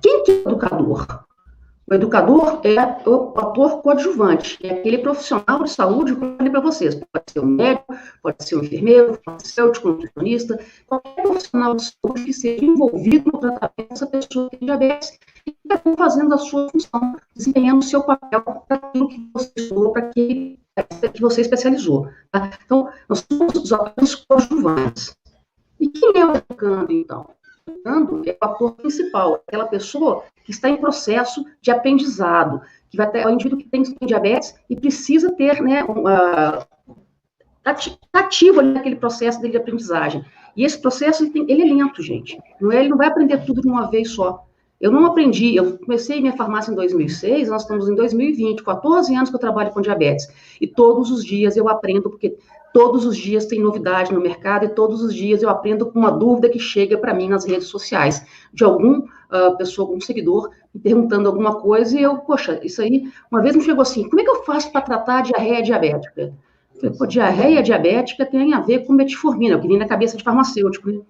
Quem que é o educador? O educador é o ator coadjuvante, é aquele profissional de saúde que eu falei para vocês. Pode ser um médico, pode ser um enfermeiro, farmacêutico, nutricionista, qualquer profissional de saúde que seja envolvido no tratamento dessa pessoa que tem diabetes e que está fazendo a sua função, desempenhando o seu papel para aquilo que você estudou, para aquilo que você especializou. Tá? Então, nós somos os atores coadjuvantes. E quem é o educando, então? O educando é o ator principal, aquela pessoa que está em processo de aprendizado, que vai ter o indivíduo que tem diabetes e precisa ter, né, ativo ali naquele processo dele de aprendizagem. E esse processo, ele é lento, gente. Ele não vai aprender tudo de uma vez só. Eu não aprendi, eu comecei minha farmácia em 2006, nós estamos em 2020, 14 anos que eu trabalho com diabetes. E todos os dias eu aprendo, porque todos os dias tem novidade no mercado e todos os dias eu aprendo com uma dúvida que chega para mim nas redes sociais, de algum pessoa, algum seguidor, me perguntando alguma coisa e eu, poxa, isso aí, uma vez me chegou assim, como é que eu faço para tratar a diarreia diabética? Eu falei, pô, diarreia diabética tem a ver com metformina, que vem na cabeça de farmacêutico, né?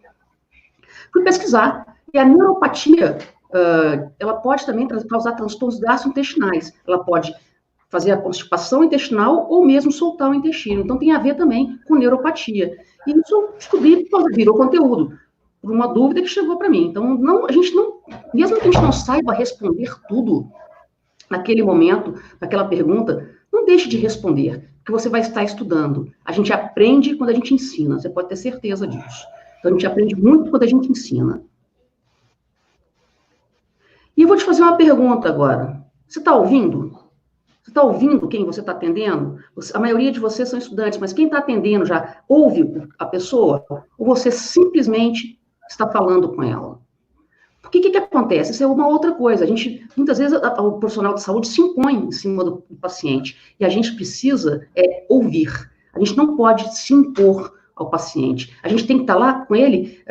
Fui pesquisar, e a neuropatia, ela pode também causar transtornos gastrointestinais, ela pode fazer a constipação intestinal ou mesmo soltar o intestino. Então, tem a ver também com neuropatia. E isso eu descobri quando virou conteúdo, por uma dúvida que chegou para mim. Então, a gente não, mesmo que a gente não saiba responder tudo naquele momento, naquela pergunta, não deixe de responder, porque você vai estar estudando. A gente aprende quando a gente ensina, você pode ter certeza disso. Então, a gente aprende muito quando a gente ensina. E eu vou te fazer uma pergunta agora. Você está ouvindo? Você está ouvindo quem você está atendendo? A maioria de vocês são estudantes, mas quem está atendendo já ouve a pessoa? Ou você simplesmente está falando com ela? Porque o que acontece? Isso é uma outra coisa. A gente, muitas vezes, o profissional de saúde se impõe em cima do paciente. E a gente precisa ouvir. A gente não pode se impor ao paciente. A gente tem que estar lá com ele,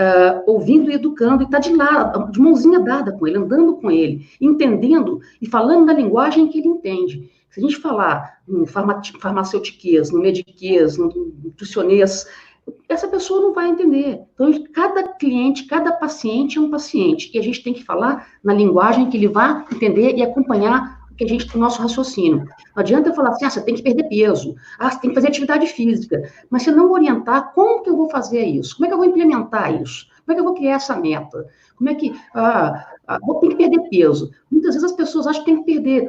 ouvindo e educando, e estar de mãozinha dada com ele, andando com ele, entendendo e falando na linguagem que ele entende. Se a gente falar no farmaceutiquês, no mediquês, no nutricionês, essa pessoa não vai entender. Então, cada cliente, cada paciente é um paciente, e a gente tem que falar na linguagem que ele vai entender e acompanhar o nosso raciocínio. Não adianta eu falar assim, você tem que perder peso, você tem que fazer atividade física, mas se eu não orientar, como que eu vou fazer isso? Como é que eu vou implementar isso? Como é que eu vou criar essa meta? Como é que, vou ter que perder peso? Muitas vezes as pessoas acham que tem que perder,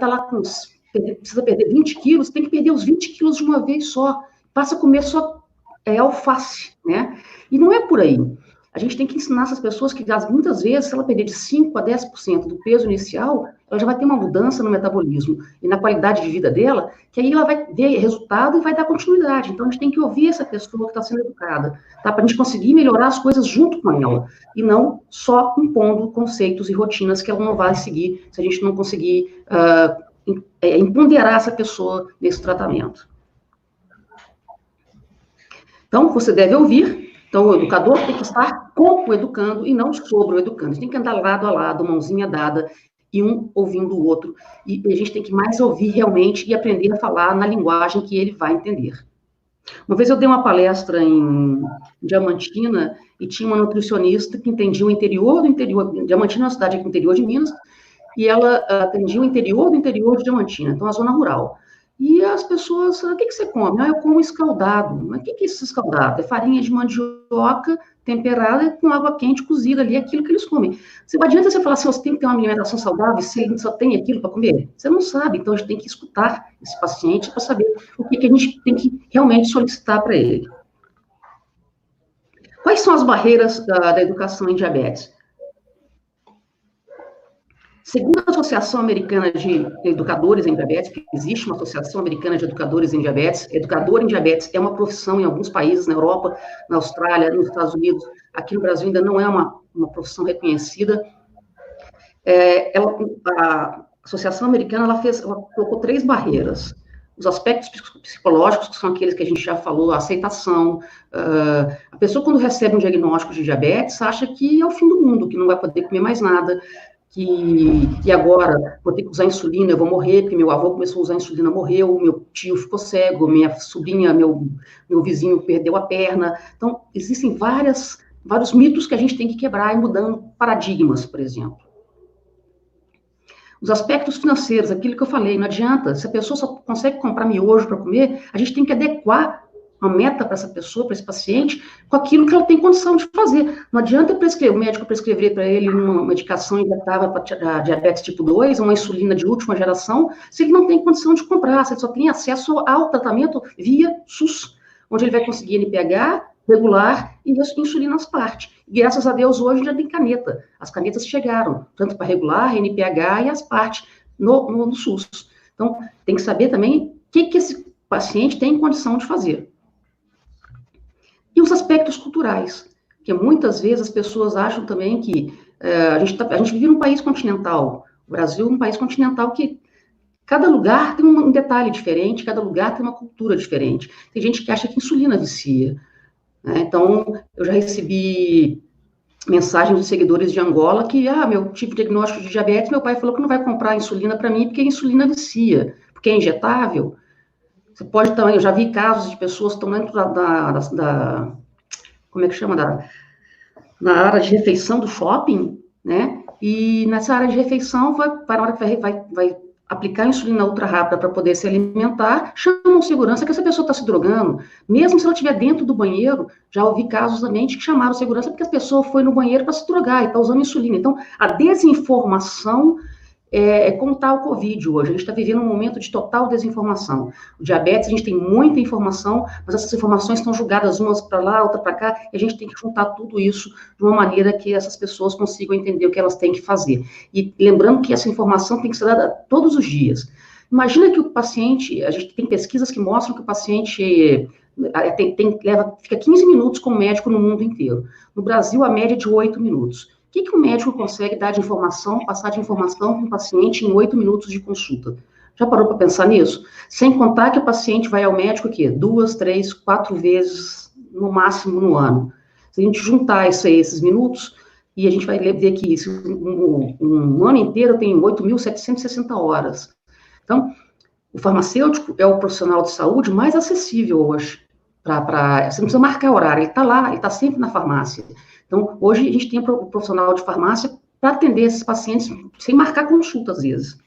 precisa perder 20 quilos, tem que perder os 20 quilos de uma vez só, passa a comer só alface, né? E não é por aí. A gente tem que ensinar essas pessoas que, muitas vezes, se ela perder de 5% a 10% do peso inicial, ela já vai ter uma mudança no metabolismo e na qualidade de vida dela, que aí ela vai ver resultado e vai dar continuidade. Então, a gente tem que ouvir essa pessoa que está sendo educada, tá? Para a gente conseguir melhorar as coisas junto com ela, e não só impondo conceitos e rotinas que ela não vai seguir se a gente não conseguir empoderar essa pessoa nesse tratamento. Então, você deve ouvir. Então, o educador tem que estar com o educando e não sobre o educando. A gente tem que andar lado a lado, mãozinha dada, e um ouvindo o outro. E a gente tem que mais ouvir realmente e aprender a falar na linguagem que ele vai entender. Uma vez eu dei uma palestra em Diamantina e tinha uma nutricionista que entendia o interior do interior. Diamantina é uma cidade aqui no interior de Minas, e ela atendia o interior do interior de Diamantina, então a zona rural. E as pessoas, o que você come? Eu como escaldado. Mas o que é isso escaldado? É farinha de mandioca temperada com água quente cozida ali, aquilo que eles comem. Não adianta você falar assim, você tem que ter uma alimentação saudável se ele só tem aquilo para comer. Você não sabe, então a gente tem que escutar esse paciente para saber o que a gente tem que realmente solicitar para ele. Quais são as barreiras da educação em diabetes? Segundo a Associação Americana de Educadores em Diabetes, que existe uma Associação Americana de Educadores em Diabetes, educador em diabetes é uma profissão em alguns países, na Europa, na Austrália, nos Estados Unidos, aqui no Brasil ainda não é uma profissão reconhecida. A Associação Americana, ela colocou 3 barreiras. Os aspectos psicológicos, que são aqueles que a gente já falou, a aceitação. A pessoa, quando recebe um diagnóstico de diabetes, acha que é o fim do mundo, que não vai poder comer mais nada, que agora vou ter que usar insulina, eu vou morrer, porque meu avô começou a usar insulina, morreu, meu tio ficou cego, minha sobrinha, meu vizinho perdeu a perna. Então, existem vários mitos que a gente tem que quebrar e mudando paradigmas, por exemplo. Os aspectos financeiros, aquilo que eu falei, não adianta. Se a pessoa só consegue comprar miojo para comer, a gente tem que adequar uma meta para essa pessoa, para esse paciente, com aquilo que ela tem condição de fazer. Não adianta o médico prescrever para ele uma medicação injetável para diabetes tipo 2, uma insulina de última geração, se ele não tem condição de comprar, se ele só tem acesso ao tratamento via SUS, onde ele vai conseguir NPH, regular e insulina às partes. E, graças a Deus, hoje já tem caneta. As canetas chegaram, tanto para regular, NPH e as partes no SUS. Então, tem que saber também o que esse paciente tem condição de fazer. E os aspectos culturais, que muitas vezes as pessoas acham também que a gente vive num país continental, o Brasil é um país continental que cada lugar tem um detalhe diferente, cada lugar tem uma cultura diferente. Tem gente que acha que insulina vicia, né? Então, eu já recebi mensagens de seguidores de Angola que, meu tive diagnóstico de diabetes, meu pai falou que não vai comprar insulina para mim porque a insulina vicia, porque é injetável. Você pode também, eu já vi casos de pessoas que estão dentro como é que chama, na área de refeição do shopping, né, e nessa área de refeição, para a hora que vai aplicar insulina ultra rápida para poder se alimentar, chamam segurança que essa pessoa está se drogando, mesmo se ela estiver dentro do banheiro, já ouvi casos também de que chamaram segurança porque a pessoa foi no banheiro para se drogar e está usando insulina. Então, a desinformação é como está o Covid hoje. A gente está vivendo um momento de total desinformação. O diabetes, a gente tem muita informação, mas essas informações estão jogadas umas para lá, outra para cá, e a gente tem que juntar tudo isso de uma maneira que essas pessoas consigam entender o que elas têm que fazer. E lembrando que essa informação tem que ser dada todos os dias. Imagina que o paciente, a gente tem pesquisas que mostram que o paciente fica 15 minutos com o médico no mundo inteiro. No Brasil, a média é de 8 minutos. O que um médico consegue dar de informação, passar de informação para um paciente em 8 minutos de consulta? Já parou para pensar nisso? Sem contar que o paciente vai ao médico o quê? 2, 3, 4 vezes, no máximo, no ano. Se a gente juntar esses minutos, e a gente vai ver que um ano inteiro tem 8.760 horas. Então, o farmacêutico é o profissional de saúde mais acessível hoje. Você não precisa marcar horário, ele está lá, ele está sempre na farmácia. Então, hoje a gente tem um profissional de farmácia para atender esses pacientes sem marcar consulta, às vezes.